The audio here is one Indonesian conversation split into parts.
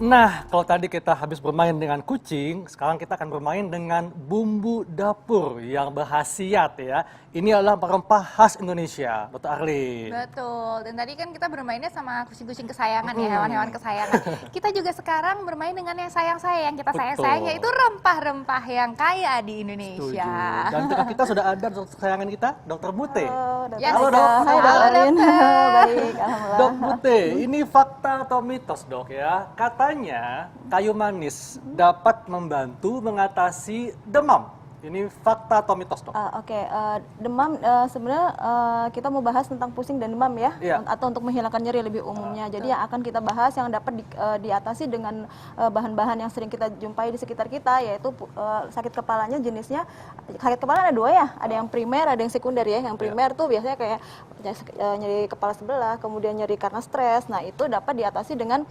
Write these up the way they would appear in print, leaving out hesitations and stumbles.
Nah, kalau tadi kita habis bermain dengan kucing, sekarang kita akan bermain dengan bumbu dapur yang berkhasiat ya. Ini adalah rempah khas Indonesia, Dr. Arlin. Betul, dan tadi kan kita bermainnya sama kucing-kucing kesayangan ya, hewan-hewan kesayangan. Kita juga sekarang bermain dengan yang sayang-sayang, kita sayang-sayang, yaitu rempah-rempah yang kaya di Indonesia. Setuju. Dan dekat kita sudah ada dokter kesayangan kita, Dr. Mute. Yes. Halo dok. Hai Dok Arin. Baik, alhamdulillah. Dok Mute, ini fakta atau mitos dok ya? Katanya kayu manis dapat membantu mengatasi demam. Ini fakta atau mitos dok? Oke, demam sebenarnya kita mau bahas tentang pusing dan demam ya, Iya. atau untuk menghilangkan nyeri lebih umumnya. Jadi yang akan kita bahas yang dapat diatasi dengan bahan-bahan yang sering kita jumpai di sekitar kita, yaitu sakit kepalanya jenisnya, sakit kepala ada dua ya, ada yang primer, ada yang sekunder ya. Yang primer tuh biasanya kayak nyeri kepala sebelah, kemudian nyeri karena stres. Nah itu dapat diatasi dengan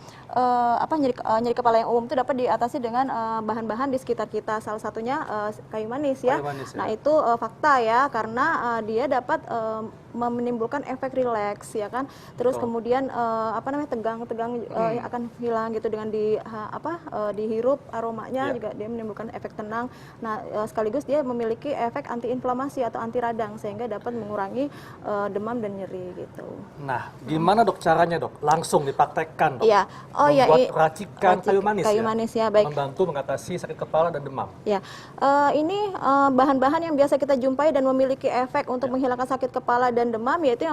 nyeri kepala yang umum itu dapat diatasi dengan bahan-bahan di sekitar kita. Salah satunya kayu manis ya. Kayu manis, ya. Nah itu fakta ya, karena dia dapat menimbulkan efek rileks ya kan. Terus kemudian tegang-tegang akan hilang gitu dengan dihirup aromanya juga dia menimbulkan efek tenang. Nah sekaligus dia memiliki efek antiinflamasi atau anti radang sehingga dapat mengurangi demam dan nyeri gitu. Nah, gimana dok caranya dok? Langsung dipraktekkan dok. Iya. Membuat racikan kayu manis kayu ya. manis ya, baik. Membantu mengatasi sakit kepala dan demam. Ya, ini bahan-bahan yang biasa kita jumpai dan memiliki efek untuk menghilangkan sakit kepala dan demam, yaitu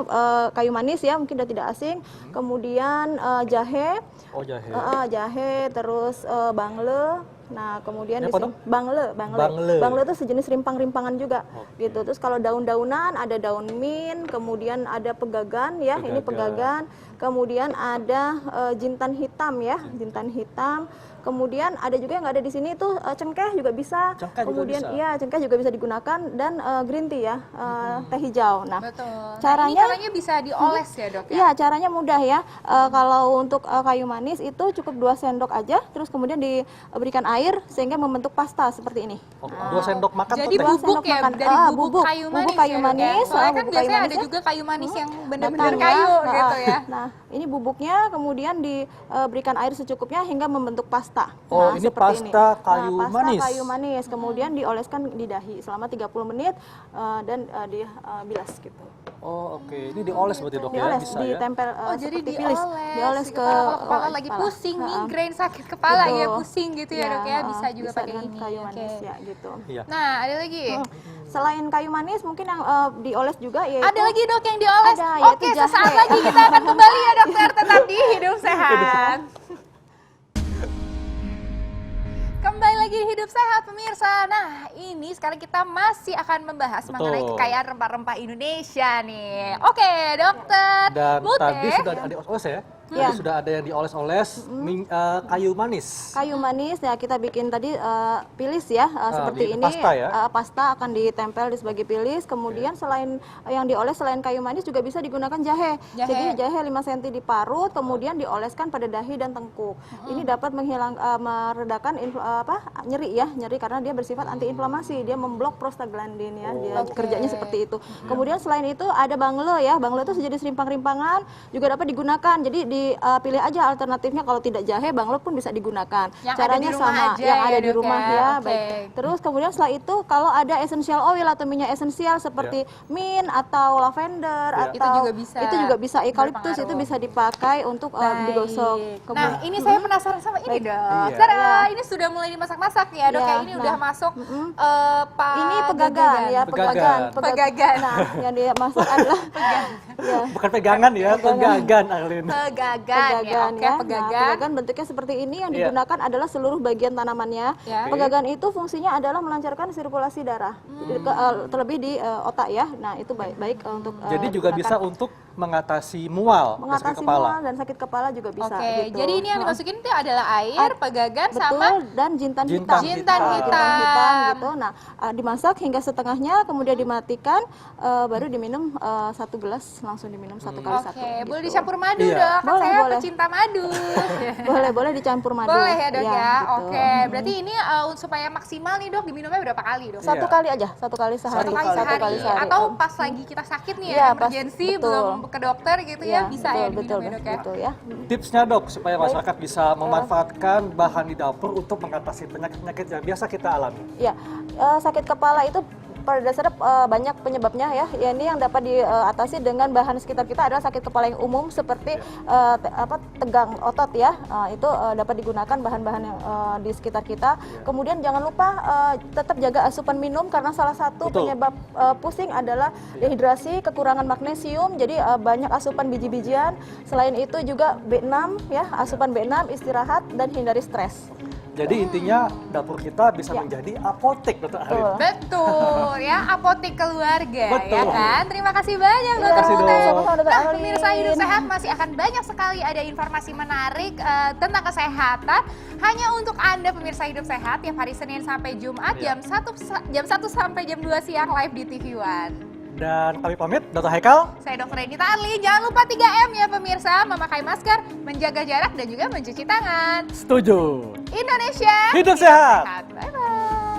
kayu manis ya, mungkin sudah tidak asing. Kemudian jahe, Oh jahe. jahe, terus bangle. Nah, kemudian Ini di apa, sini Dok? bangle. Bangle. Bangle itu sejenis rimpang-rimpangan juga, Oke. gitu. Terus kalau daun-daunan ada daun mint, kemudian ada pegagan ya, ini pegagan. Kemudian ada jintan hitam ya, jintan hitam. Kemudian ada juga yang ada di sini itu cengkeh juga bisa. Cengkeh juga Kemudian bisa. iya, cengkeh juga bisa digunakan, dan green tea ya, teh hijau. Nah, Betul. caranya Caranya bisa dioles ya dok ya? iya, caranya mudah ya. Kalau untuk kayu manis itu cukup 2 sendok aja, terus kemudian diberikan air sehingga membentuk pasta seperti ini. Oh, 2 sendok makan Jadi tuh teh. dua bubuk sendok ya, makan. dari bubuk Bubuk kayu manis kayu ya, Dok, ya? manis, Soalnya kan bubuk kayu biasanya manis ada ya. juga kayu manis yang Batang benar-benar ya. kayu gitu ya. Nah, ini bubuknya kemudian diberikan air secukupnya hingga membentuk pasta. Oh, Nah, ini seperti pasta kayu pasta manis. kayu manis. Kemudian dioleskan di dahi selama 30 menit dan dibilas gitu. Oh oke, ini dioles berarti dok ya? Dioles, Bisa ya? ditempel Oh jadi seperti dioles, dioles ke kalau kepala lagi kepala. pusing, migrain, sakit kepala ya, Betul. pusing gitu ya dok ya, bisa juga pakai dengan ini. kayu Oke. manis ya gitu. Iya. Nah ada lagi, Selain kayu manis mungkin yang dioles juga yaitu ada lagi dok yang dioles. Ada, yaitu Oke, jahe. sesaat lagi kita akan kembali ya dokter, tetap di Hidup Sehat. Kembali lagi di Hidup Sehat pemirsa. Nah ini sekarang kita masih akan membahas mengenai kekayaan rempah-rempah Indonesia nih. Oke dokter Dan Mute. tadi sudah ada dioles ya? Ya. Tadi sudah ada yang dioles-oles kayu manis. kayu manis ya, kita bikin tadi pilis ya, seperti di ini. pasta ya? Pasta akan ditempel di sebagai pilis. Kemudian selain yang dioles, selain kayu manis juga bisa digunakan jahe. Jahe. Jadi jahe 5 cm diparut, kemudian dioleskan pada dahi dan tengkuk. Ini dapat meredakan nyeri ya, nyeri karena dia bersifat antiinflamasi. Dia memblok prostaglandin ya, dia kerjanya seperti itu. Kemudian selain itu ada bangle ya, bangle itu sejenis rimpang-rimpangan juga dapat digunakan. Jadi dipilih aja alternatifnya, kalau tidak jahe, bangle pun bisa digunakan. Yang Caranya ada di rumah sama, aja yang ya, ada di Dok, rumah ya. ya, Oke. baik. Terus kemudian setelah itu kalau ada essential oil atau minyak esensial seperti mint atau lavender atau Itu juga bisa itu juga bisa eukaliptus, itu berpengaruh. bisa dipakai untuk digosok. Nah ini saya penasaran sama ini dok. Iya. Tara, ini sudah mulai dimasak-masak ya dok. Iya, Ya, ini udah masuk Ini pegagan ya, Pegagan. Pegagan. Nah, yang dimasak adalah ya, Bukan pegangan ya, pegagan Arlin. Pegagan ya, oke Nah, pegagan. pegagan bentuknya seperti ini, yang digunakan adalah seluruh bagian tanamannya. Ya. Pegagan itu fungsinya adalah melancarkan sirkulasi darah, terlebih di otak ya. Nah itu baik untuk Jadi juga bisa untuk mengatasi mual, sakit mengatasi kepala. mual dan sakit kepala juga bisa. Oke, gitu. jadi ini yang dimasukin itu adalah air, pegagan Betul, sama dan jintan Jintan hitam. Jintan hitam. hitam. Gitu. Nah, dimasak hingga setengahnya, kemudian dimatikan, baru diminum 1 gelas, langsung diminum 1 kali 1. Oke, boleh dicampur madu Iya. dok. Kan Boleh, saya boleh. pecinta madu. Boleh dicampur madu. Boleh ya dok ya. gitu. Oke, berarti ini supaya maksimal nih dok, diminumnya berapa kali dok? Satu Iya. kali aja, 1 kali sehari. Satu kali Satu sehari. kali sehari. Atau pas lagi kita sakit nih ya, Iya, pas- emergency betul. belum ke dokter gitu ya, bisa ya betul, diminum ya, Dok ya. betul ya. Tipsnya dok, supaya masyarakat bisa memanfaatkan bahan di dapur untuk mengatasi penyakit-penyakit yang biasa kita alami. Ya, sakit kepala itu pada dasarnya banyak penyebabnya ya. Ya, ini yang dapat diatasi dengan bahan sekitar kita adalah sakit kepala yang umum seperti tegang otot ya. Itu dapat digunakan bahan-bahan yang di sekitar kita. Kemudian jangan lupa tetap jaga asupan minum karena salah satu Betul. penyebab pusing adalah dehidrasi, kekurangan magnesium. Jadi banyak asupan biji-bijian. Selain itu juga B6 ya, asupan B6, istirahat dan hindari stres. Jadi intinya dapur kita bisa Ya. menjadi apotek, Dokter Arif. Betul. Betul ya, apotek keluarga ya Betul. kan. Terima kasih banyak Iya, Dokter kasih, Dok. Putih. sama-sama, Dokter Nah, Arlin. pemirsa Hidup Sehat masih akan banyak sekali ada informasi menarik tentang kesehatan hanya untuk Anda pemirsa Hidup Sehat tiap hari Senin sampai Jumat Iya. jam 1 sampai jam 2 siang live di TV One. Dan kami pamit, Dokter Haikal. Saya Dr. Renita Arli, jangan lupa 3M ya pemirsa, memakai masker, menjaga jarak dan juga mencuci tangan. Setuju. Indonesia Hidup sehat.